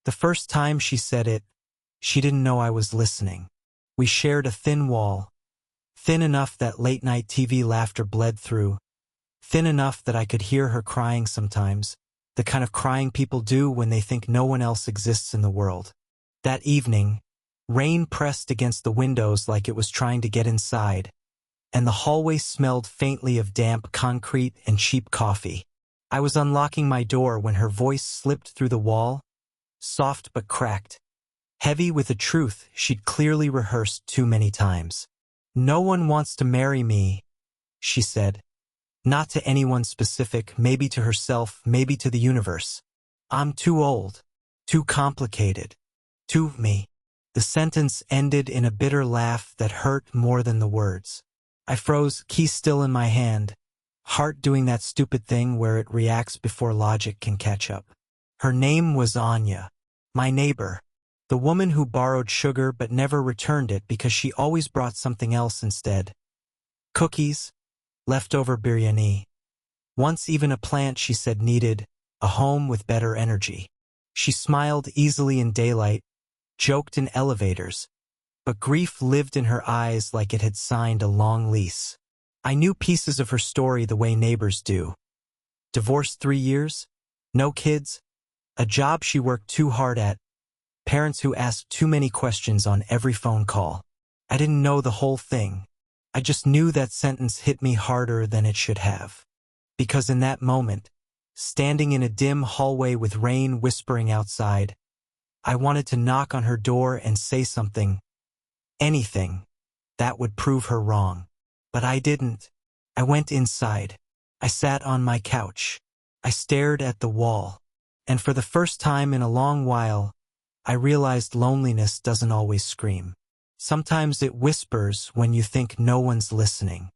The first time she said it, she didn't know I was listening. We shared a thin wall, thin enough that late-night TV laughter bled through, thin enough that I could hear her crying sometimes, the kind of crying people do when they think no one else exists in the world. That evening, rain pressed against the windows like it was trying to get inside, and the hallway smelled faintly of damp concrete and cheap coffee. I was unlocking my door when her voice slipped through the wall, soft but cracked, heavy with a truth she'd clearly rehearsed too many times. "No one wants to marry me," she said. Not to anyone specific, maybe to herself, maybe to the universe. "I'm too old, too complicated, too me." The sentence ended in a bitter laugh that hurt more than the words. I froze, key still in my hand, heart doing that stupid thing where it reacts before logic can catch up. Her name was Anya, my neighbor, the woman who borrowed sugar but never returned it because she always brought something else instead. Cookies, leftover biryani. Once even a plant she said needed a home with better energy. She smiled easily in daylight, joked in elevators, but grief lived in her eyes like it had signed a long lease. I knew pieces of her story the way neighbors do. Divorced 3 years, no kids, a job she worked too hard at, parents who asked too many questions on every phone call. I didn't know the whole thing. I just knew that sentence hit me harder than it should have. Because in that moment, standing in a dim hallway with rain whispering outside, I wanted to knock on her door and say something, anything, that would prove her wrong. But I didn't. I went inside. I sat on my couch. I stared at the wall. And for the first time in a long while, I realized loneliness doesn't always scream. Sometimes it whispers when you think no one's listening.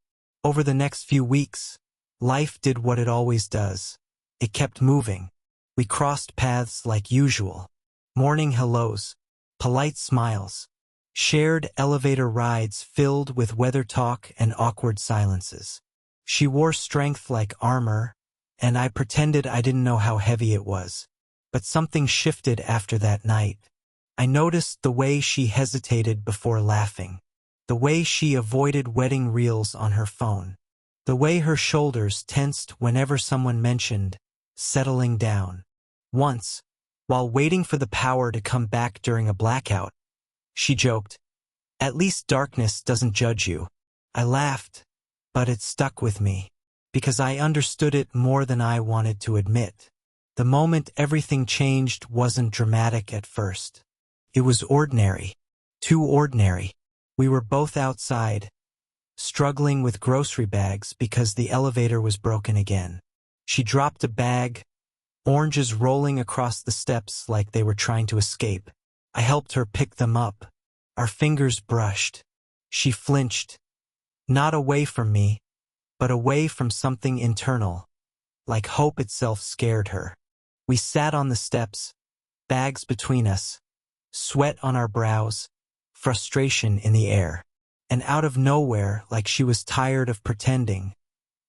Over the next few weeks, life did what it always does. It kept moving. We crossed paths like usual. Morning hellos, polite smiles, shared elevator rides filled with weather talk and awkward silences. She wore strength like armor, and I pretended I didn't know how heavy it was. But something shifted after that night. I noticed the way she hesitated before laughing, the way she avoided wedding reels on her phone, the way her shoulders tensed whenever someone mentioned settling down. Once, while waiting for the power to come back during a blackout, she joked, "At least darkness doesn't judge you." I laughed, but it stuck with me, because I understood it more than I wanted to admit. The moment everything changed wasn't dramatic at first. It was ordinary, too ordinary. We were both outside, struggling with grocery bags because the elevator was broken again. She dropped a bag, oranges rolling across the steps like they were trying to escape. I helped her pick them up. Our fingers brushed. She flinched, not away from me, but away from something internal, like hope itself scared her. We sat on the steps, bags between us, sweat on our brows, frustration in the air. And out of nowhere, like she was tired of pretending,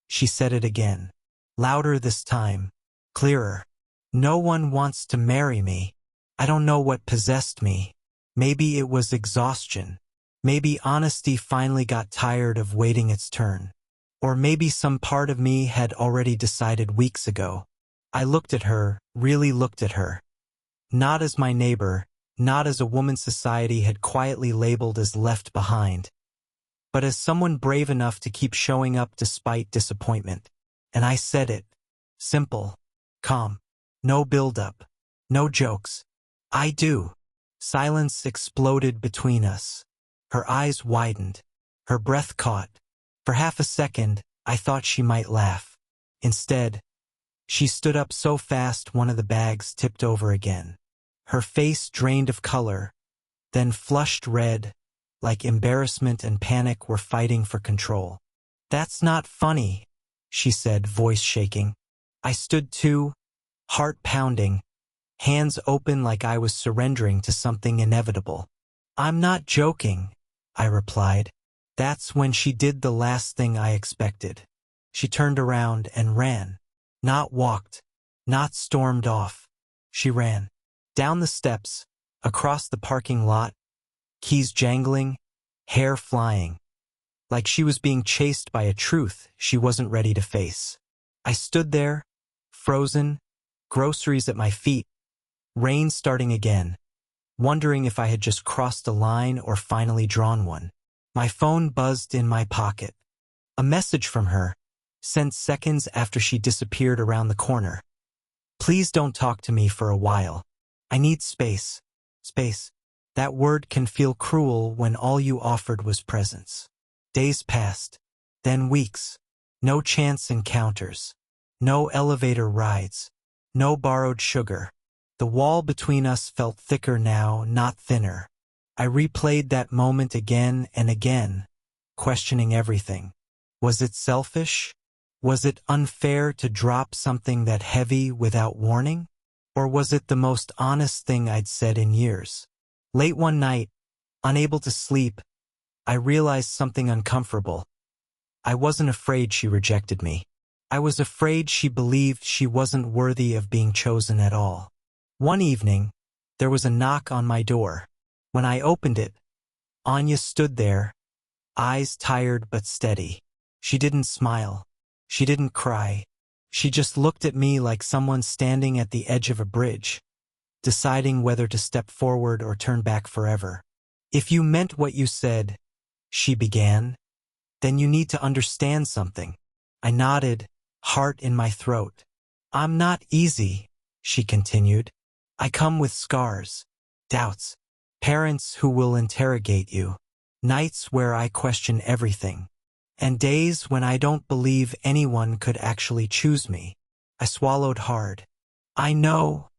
she said it again, louder this time, clearer. "No one wants to marry me." I don't know what possessed me. Maybe it was exhaustion. Maybe honesty finally got tired of waiting its turn. Or maybe some part of me had already decided weeks ago. I looked at her, really looked at her. Not as my neighbor, not as a woman society had quietly labeled as left behind, but as someone brave enough to keep showing up despite disappointment. And I said it. Simple. Calm. No build-up. No jokes. "I do." Silence exploded between us. Her eyes widened. Her breath caught. For half a second, I thought she might laugh. Instead, she stood up so fast one of the bags tipped over again. Her face drained of color, then flushed red, like embarrassment and panic were fighting for control. "That's not funny," she said, voice shaking. I stood too, heart pounding, hands open like I was surrendering to something inevitable. "I'm not joking," I replied. That's when she did the last thing I expected. She turned around and ran. Not walked, not stormed off. She ran. Down the steps, across the parking lot, keys jangling, hair flying, like she was being chased by a truth she wasn't ready to face. I stood there, frozen, groceries at my feet, rain starting again, wondering if I had just crossed a line or finally drawn one. My phone buzzed in my pocket. A message from her, sent seconds after she disappeared around the corner. Please don't talk to me for a while. I need space. Space. That word can feel cruel when all you offered was presence. Days passed, then weeks. No chance encounters. No elevator rides. No borrowed sugar. The wall between us felt thicker now, not thinner. I replayed that moment again and again, questioning everything. Was it selfish? Was it unfair to drop something that heavy without warning? Or was it the most honest thing I'd said in years? Late one night, unable to sleep, I realized something uncomfortable. I wasn't afraid she rejected me. I was afraid she believed she wasn't worthy of being chosen at all. One evening, there was a knock on my door. When I opened it, Anya stood there, eyes tired but steady. She didn't smile. She didn't cry. She just looked at me like someone standing at the edge of a bridge, deciding whether to step forward or turn back forever. If you meant what you said, she began, then you need to understand something. I nodded, heart in my throat. I'm not easy, she continued. I come with scars, doubts, parents who will interrogate you, nights where I question everything, and days when I don't believe anyone could actually choose me. I swallowed hard. I know,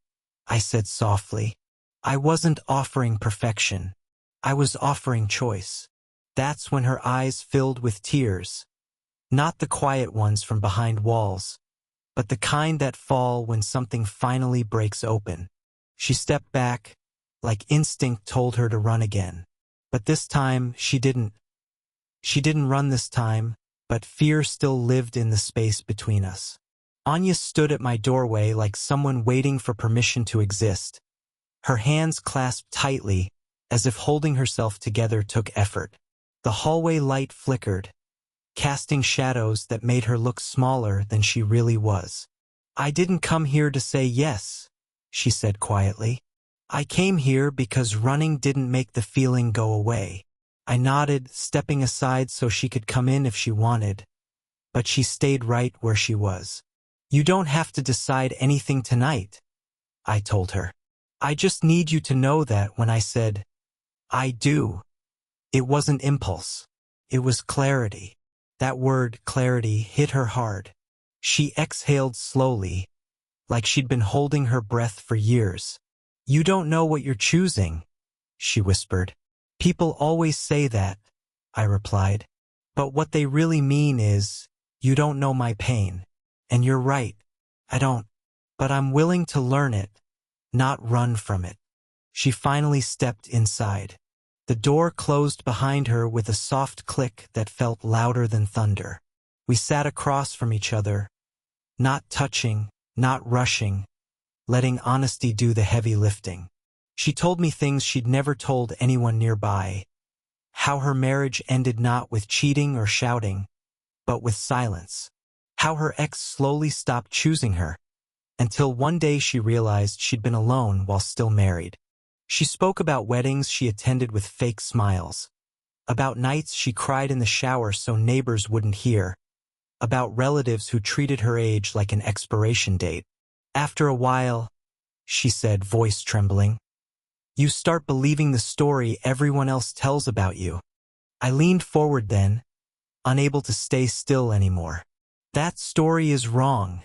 I said softly. I wasn't offering perfection. I was offering choice. That's when her eyes filled with tears. Not the quiet ones from behind walls, but the kind that fall when something finally breaks open. She stepped back, like instinct told her to run again. But this time, she didn't. She didn't run this time, but fear still lived in the space between us. Anya stood at my doorway like someone waiting for permission to exist. Her hands clasped tightly, as if holding herself together took effort. The hallway light flickered, casting shadows that made her look smaller than she really was. I didn't come here to say yes, she said quietly. I came here because running didn't make the feeling go away. I nodded, stepping aside so she could come in if she wanted, but she stayed right where she was. You don't have to decide anything tonight, I told her. I just need you to know that when I said, I do, it wasn't impulse. It was clarity. That word, clarity, hit her hard. She exhaled slowly, like she'd been holding her breath for years. You don't know what you're choosing, she whispered. People always say that, I replied. But what they really mean is, you don't know my pain. And you're right, I don't. But I'm willing to learn it, not run from it. She finally stepped inside. The door closed behind her with a soft click that felt louder than thunder. We sat across from each other, not touching, not rushing, letting honesty do the heavy lifting. She told me things she'd never told anyone nearby. How her marriage ended not with cheating or shouting, but with silence. How her ex slowly stopped choosing her, until one day she realized she'd been alone while still married. She spoke about weddings she attended with fake smiles, about nights she cried in the shower so neighbors wouldn't hear, about relatives who treated her age like an expiration date. After a while, she said, voice trembling, you start believing the story everyone else tells about you. I leaned forward then, unable to stay still anymore. That story is wrong,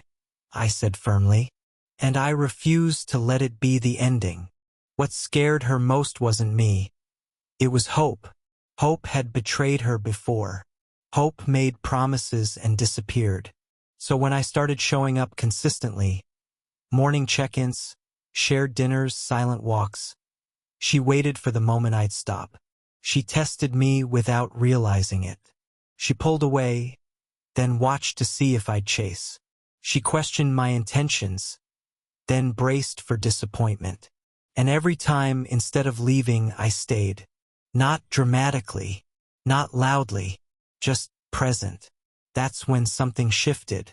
I said firmly, and I refuse to let it be the ending. What scared her most wasn't me. It was hope. Hope had betrayed her before. Hope made promises and disappeared. So when I started showing up consistently, morning check-ins, shared dinners, silent walks, she waited for the moment I'd stop. She tested me without realizing it. She pulled away, then watched to see if I'd chase. She questioned my intentions, then braced for disappointment. And every time, instead of leaving, I stayed. Not dramatically, not loudly, just present. That's when something shifted.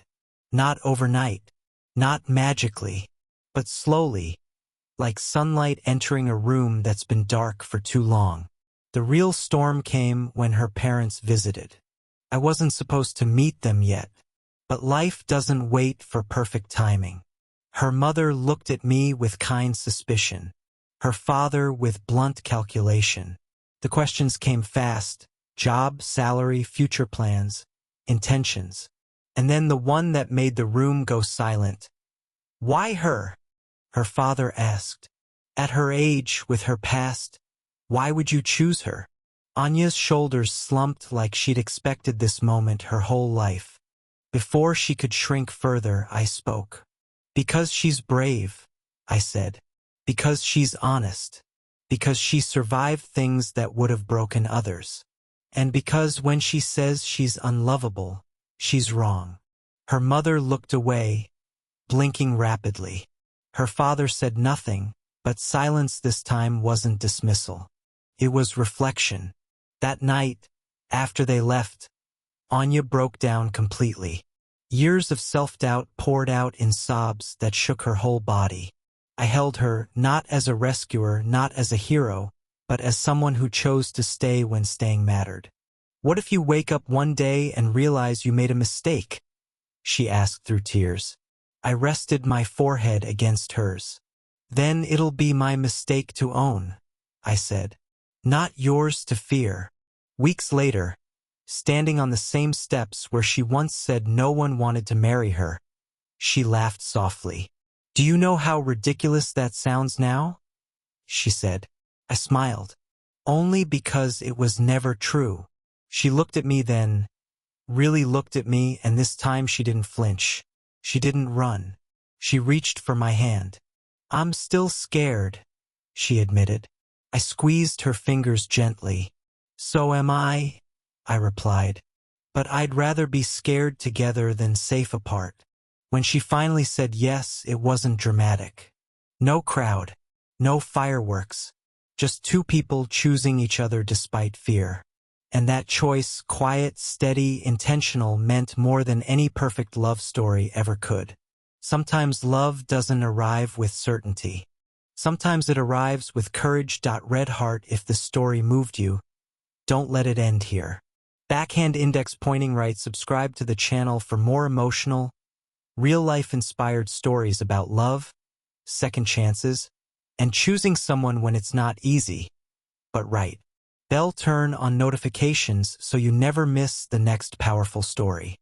Not overnight, not magically, but slowly, like sunlight entering a room that's been dark for too long. The real storm came when her parents visited. I wasn't supposed to meet them yet, but life doesn't wait for perfect timing. Her mother looked at me with kind suspicion, her father with blunt calculation. The questions came fast: job, salary, future plans, intentions. And then the one that made the room go silent. "Why her?" her father asked. "At her age, with her past, why would you choose her?" Anya's shoulders slumped like she'd expected this moment her whole life. Before she could shrink further, I spoke. "Because she's brave," I said. "Because she's honest. Because she survived things that would have broken others. And because when she says she's unlovable, she's wrong." Her mother looked away, blinking rapidly. Her father said nothing, but silence this time wasn't dismissal. It was reflection. That night, after they left, Anya broke down completely. Years of self-doubt poured out in sobs that shook her whole body. I held her, not as a rescuer, not as a hero, but as someone who chose to stay when staying mattered. "What if you wake up one day and realize you made a mistake?" she asked through tears. I rested my forehead against hers. "Then it'll be my mistake to own," I said. "Not yours to fear." Weeks later, standing on the same steps where she once said no one wanted to marry her, she laughed softly. "Do you know how ridiculous that sounds now?" she said. I smiled. "Only because it was never true." She looked at me then, really looked at me, and this time she didn't flinch. She didn't run. She reached for my hand. "I'm still scared," she admitted. I squeezed her fingers gently. "So am I," I replied. "But I'd rather be scared together than safe apart." When she finally said yes, it wasn't dramatic. No crowd, no fireworks, just two people choosing each other despite fear. And that choice, quiet, steady, intentional, meant more than any perfect love story ever could. Sometimes love doesn't arrive with certainty. Sometimes it arrives with courage. Red heart, if the story moved you, don't let it end here. Backhand index pointing right. Subscribe to the channel for more emotional, real-life inspired stories about love, second chances, and choosing someone when it's not easy, but right. Bell turn on notifications so you never miss the next powerful story.